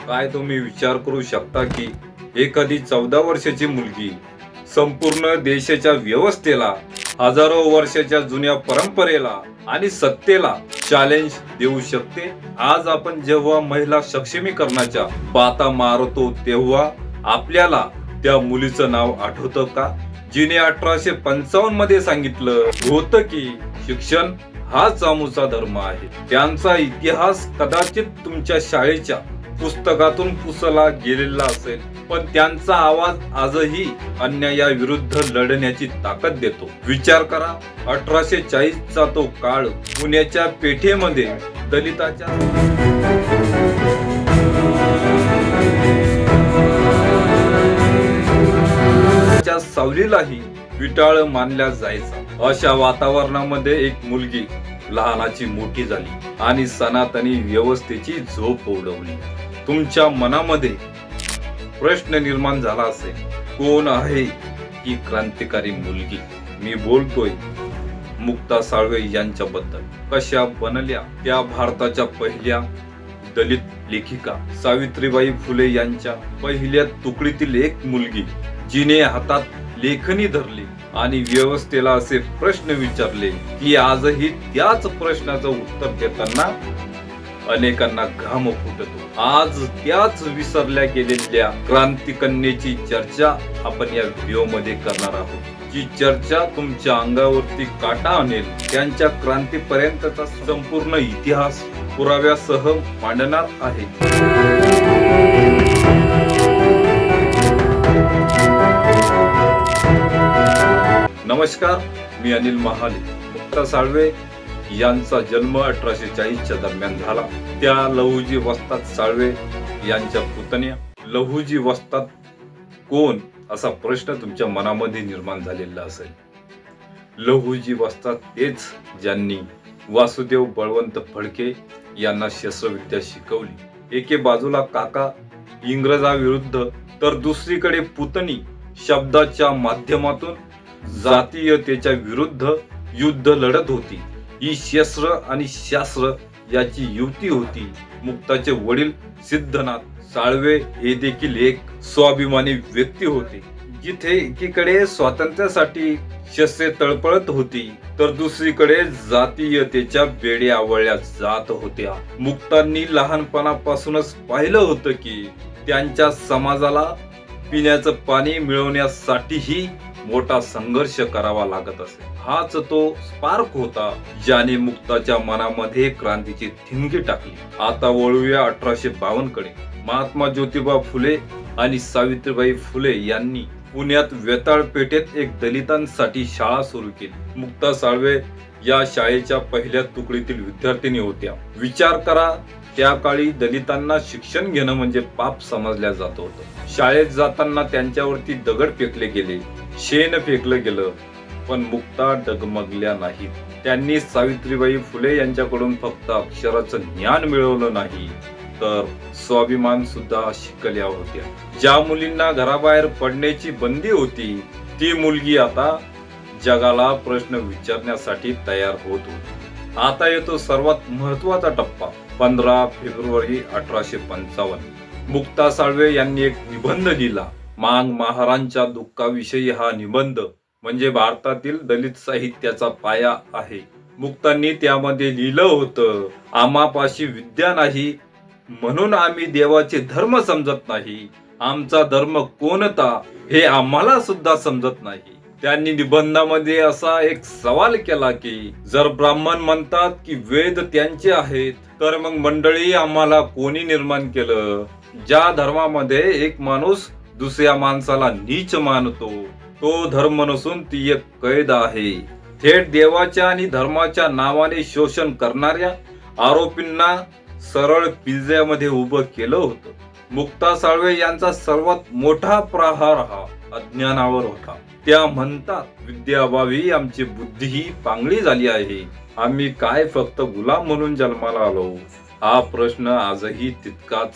काय तुम्ही विचार करू शकता की एखादी 14 वर्षाची मुलगी संपूर्ण देशाच्या व्यवस्थेला, हजारो वर्षाच्या जुन्या परंपरेला आणि सत्तेला चॅलेंज देऊ शकते? आज आपण जेव्हा महिला सक्षमीकरणाच्या बाता मारतो तेव्हा आपल्याला त्या मुलीचं नाव आठवतं का, जिने 1855 मध्ये सांगितलं होतं की शिक्षण हाच आमचा धर्म आहे. त्यांचा इतिहास कदाचित तुमच्या शाळेच्या पुस्तकातून पुसला गेलेला असेल, पण त्यांचा आवाज आजही अन्यायाविरुद्ध लढण्याची ताकद देतो. विचार करा, 1840 चा तो काळ. पुण्याच्या पेठेमध्ये दलिताच्या सावलीलाही विटाळ मानल्या जायचा. अशा वातावरणामध्ये एक मुलगी लहानाची मोठी झाली आणि सनातनी व्यवस्थेची झोप उडवली. तुमच्या मनामध्ये प्रश्न निर्माण झाला असेल, कोण आहे ही क्रांतिकारी मुलगी? मी बोलतोय मुक्ता साळवे यांच्याबद्दल. कशा बनल्या त्या भारताच्या पहिल्या दलित लेखिका? सावित्रीबाई फुले यांच्या पहिल्या तुकडीतील एक मुलगी, जिने हातात लेखणी धरली आणि व्यवस्थेला असे प्रश्न विचारले की आजही त्याच प्रश्नाचं उत्तर देताना अनेकांना घाम फुटतो. आज त्याच विसरल्या गेलेल्या क्रांतिकन्येची चर्चा आपण या व्हिडिओ मध्ये करणार आहोत. जी चर्चा तुमच्या अंगावरती काटा आणेल. त्यांच्या क्रांतीपर्यंतचा संपूर्ण इतिहास पुराव्यासह मांडणार आहे. नमस्कार, मी अनिल महाले. मुक्ता साळवे यांचा जन्म 1840 च्या दरम्यान झाला. त्या लहुजी वस्ताद साळवे यांच्या पुतण्या. लहुजी वस्ताद कोण असा प्रश्न तुमच्या मनामध्ये निर्माण झालेला असेल. लहुजी वस्ताद तेच ज्यांनी वासुदेव बळवंत फडके यांना शस्त्रविद्या शिकवली. एके बाजूला काका इंग्रजाविरुद्ध तर दुसरीकडे पुतणी शब्दाच्या माध्यमातून जातीयतेच्या विरुद्ध युद्ध लढत होती. ही शस्त्र आणि शास्त्र याची युती होती. मुक्ताचे वडील सिद्धनाथ साळवे हे देखील एक स्वाभिमानी व्यक्ती होते. जिथे एकीकडे स्वातंत्र्यासाठी शस्त्रे तळपळत होती तर दुसरीकडे जातीयतेच्या बेड्या आवळल्या जात होत्या. मुक्तांनी लहानपणापासूनच पाहिलं होतं की त्यांच्या समाजाला पिण्याचं पाणी मिळवण्यासाठीही मोठा संघर्ष करावा लागत असे. हाच तो स्पार्क होता ज्याने मुक्ताच्या मनामध्ये क्रांतीची ठिणगी टाकली. आता वळूया 1852 कडे. महात्मा ज्योतिबा फुले आणि सावित्रीबाई फुले यांनी पुण्यात वेताळ पेठेत एक दलितांसाठी शाळा सुरू केली. मुक्ता साळवे या शाळेच्या पहिल्या तुकडीतील विद्यार्थिनी होत्या. विचार करा, त्या काळी दलितांना शिक्षण घेणं म्हणजे पाप समजल्या जात होतं. शाळेत जाताना त्यांच्यावरती दगड फेकले गेले, शेण फेकलं गेलं, पण मुक्ता डगमगल्या नाहीत. त्यांनी सावित्रीबाई फुले यांच्याकडून फक्त अक्षराचं ज्ञान मिळवलं नाही तर स्वाभिमान सुद्धा शिकल्या होत्या. ज्या मुलींना घराबाहेर पडण्याची बंदी होती ती मुलगी आता जगाला प्रश्न विचारण्यासाठी तयार होत होती. आता येतो सर्वात महत्वाचा टप्पा. 15 फेब्रुवारी 1855. मुक्ता साळवे यांनी एक निबंध लिहिला. मांग महारांच्या दुःखाविषयी हा निबंध म्हणजे भारतातील दलित साहित्याचा पाया आहे. मुक्तांनी त्यामध्ये लिहिलं होतं, आम्हापाशी विद्या नाही म्हणून आम्ही देवाचे धर्म समजत नाही. आमचा धर्म कोणता हे आम्हाला सुद्धा समजत नाही. त्यांनी निबंधामध्ये असा एक सवाल केला की जर ब्राह्मण म्हणतात की वेद त्यांचे आहेत तर मग मंडळी आम्हाला कोणी निर्माण केलं? ज्या धर्मामध्ये एक माणूस दुसऱ्या माणसाला नीच मानतो तो धर्म नसून ती एक कैद आहे. थेट देवाच्या आणि धर्माच्या नावाने शोषण करणाऱ्या आरोपींना सरळ पिंजऱ्यामध्ये उभं केलं होतं. मुक्ता साळवे यांचा सर्वात मोठा प्रहार हा अज्ञानावर होता. त्या म्हणतात विद्याभावी आमची बुद्धी पांगळी झाली आहे. आम्ही काय फक्त गुलाम म्हणून जन्माला आलो? हा प्रश्न आजही तितकाच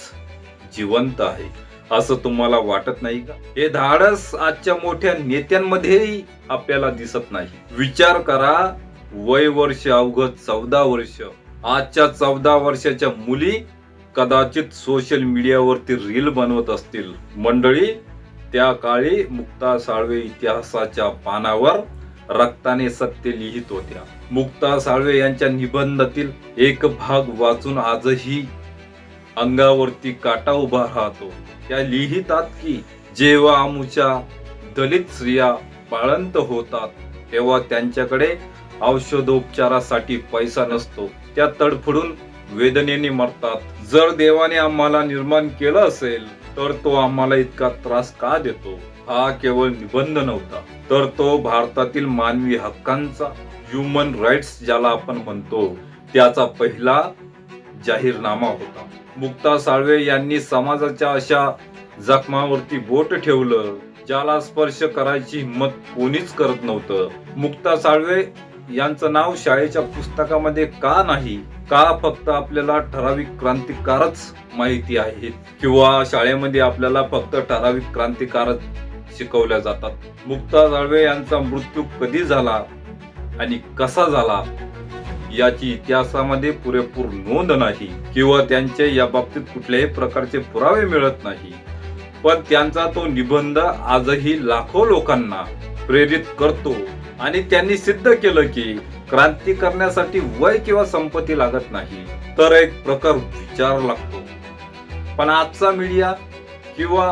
जिवंत आहे. असं तुम्हाला वाटत नाही का? हे धाडस आजच्या मोठ्या नेत्यांमध्येही आपल्याला दिसत नाही. विचार करा, वय वर्ष अवघ 14 वर्ष. आजच्या 14 वर्षाच्या मुली कदाचित सोशल मीडियावरती रील बनवत असतील. मंडळी, त्या काळी मुक्ता साळवे इतिहासाच्या पानावर रक्ताने सत्य लिहित होत्या. मुक्ता साळवे यांच्या निबंधातील एक भाग वाचून आजही अंगावरती काटा उभा राहतो. त्या लिहितात की जेव्हा आमच्या दलित स्त्रिया बाळंत होतात तेव्हा त्यांच्याकडे औषधोपचारासाठी पैसा नसतो. त्या तडफडून वेदनेने मरतात. जर देवाने आम्हाला निर्माण केलं असेल तर तो आम्हाला इतका त्रास का देतो? हा केवळ निबंध नव्हता, तर तो भारतातील मानवी हक्कांचा, ह्युमन राईट्स ज्याला आपण म्हणतो, त्याचा पहिला जाहीरनामा होता. मुक्ता साळवे यांनी समाजाच्या अशा जखमावरती बोट ठेवलं ज्याला स्पर्श करायची हिंमत कोणीच करत नव्हतं. मुक्ता साळवे यांचं नाव शाळेच्या पुस्तकामध्ये का नाही? का फक्त आपल्याला ठराविक क्रांतिकारच माहिती आहेत किंवा शाळेमध्ये आपल्याला फक्त ठराविक क्रांतिकारच शिकवल्या जातात? मुक्ता साळवे यांचा मृत्यू कधी झाला आणि कसा झाला याची इतिहासामध्ये पुरेपूर नोंद नाही किंवा त्यांचे या बाबतीत कुठल्याही प्रकारचे पुरावे मिळत नाही. पण त्यांचा तो निबंध आजही लाखो लोकांना प्रेरित करतो आणि त्यांनी सिद्ध केलं की क्रांती करण्यासाठी वय किंवा संपत्ती लागत नाही, तर एक प्रकार विचार लागतो. पण आजचा मीडिया किंवा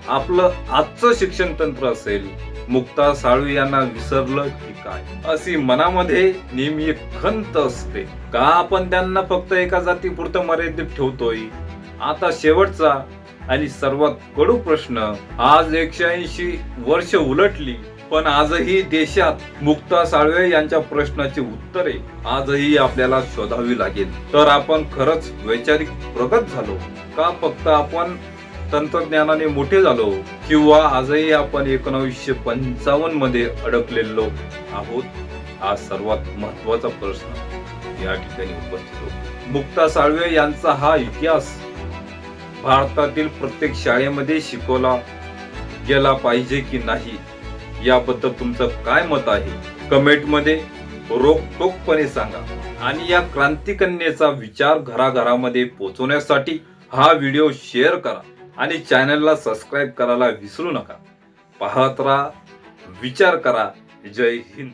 आपलं आजचं शिक्षण तंत्र असेल मुक्ता साळवे यांना विसरलं की काय, अशी मनामध्ये नेहमी एक खंत असते. का आपण त्यांना फक्त एका जातीपुरतं मर्यादित ठेवतोय? आता शेवटचा आणि सर्वात कडू प्रश्न, आज 180 वर्ष उलटली पण आजही देशात मुक्ता साळवे यांच्या प्रश्नाची उत्तरे आजही आपल्याला शोधावी लागेल. तर आपण खरंच वैचारिक प्रगत झालो का फक्त आपण तंत्रज्ञानाने मोठे झालो किंवा आजही आपण 1955 मध्ये अडकलेलो आहोत? हा सर्वात महत्वाचा प्रश्न या ठिकाणी उपस्थित होतो. मुक्ता साळवे यांचा हा इतिहास भारतातील प्रत्येक शाळेमध्ये शिकवला गेला पाहिजे की नाही याबद्दल तुमचं काय मत आहे? कमेंट मध्ये रोखठोकपणे सांगा. आणि या क्रांतिकन्येचा विचार घराघरामध्ये पोहोचवण्यासाठी हा व्हिडिओ शेअर करा आणि चॅनलला सबस्क्राईब करायला विसरू नका. पाहत राहा, विचार करा. जय हिंद.